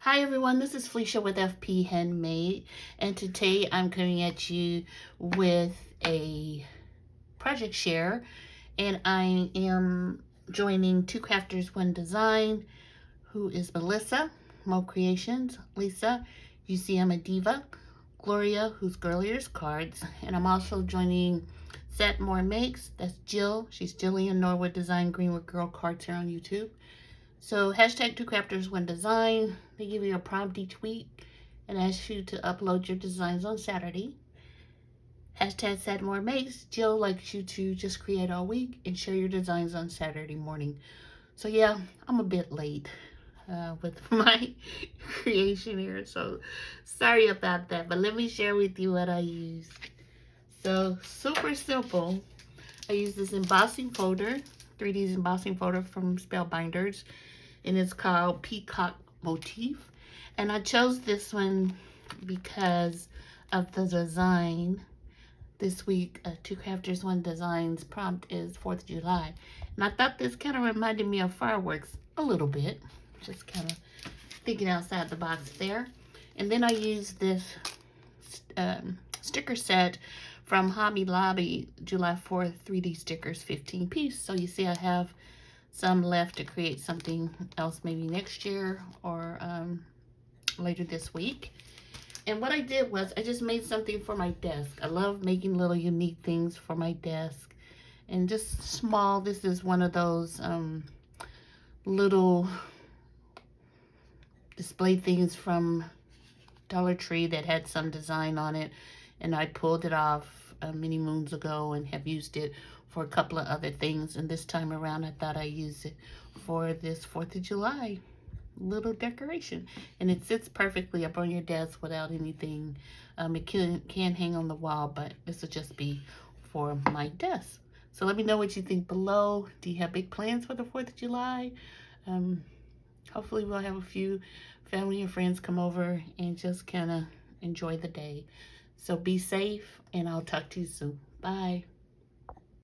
Hi everyone, this is Felicia with FP Handmade, and today I'm coming at you with a project share, and I am joining Two Crafters One Design, who is Melissa, Mo Creations, Lisa, You See I'm a Diva, Gloria, who's Girlier's Cards, and I'm also joining Set More Makes, that's Jill, she's Jillian Norwood Design Greenwood Girl Cards here on YouTube. So hashtag Two Crafters One Design. They give you a prompt each week and ask you to upload your designs on Saturday. Hashtag Sad More Makes. Jill likes you to just create all week and share your designs on Saturday morning. So yeah, I'm a bit late with my creation here. So sorry about that, but let me share with you what I use. So super simple. I use this embossing folder, 3D embossing folder from Spellbinders, and it's called Peacock Motif. And I chose this one because of the design. This week, Two Crafters One Designs prompt is 4th of July. And I thought this kind of reminded me of fireworks a little bit. Just kind of thinking outside the box there. And then I used this sticker set from Hobby Lobby, July 4th, 3D stickers, 15 piece. So you see I have some left to create something else maybe next year or later this week. And what I did was I just made something for my desk. I love making little unique things for my desk. And just small, this is one of those little display things from Dollar Tree that had some design on it. And I pulled it off many moons ago and have used it for a couple of other things. And this time around, I thought I'd use it for this 4th of July little decoration. And it sits perfectly up on your desk without anything. It can hang on the wall, but this will just be for my desk. So let me know what you think below. Do you have big plans for the 4th of July? Hopefully we'll have a few family and friends come over and just kind of enjoy the day. So be safe, and I'll talk to you soon. Bye.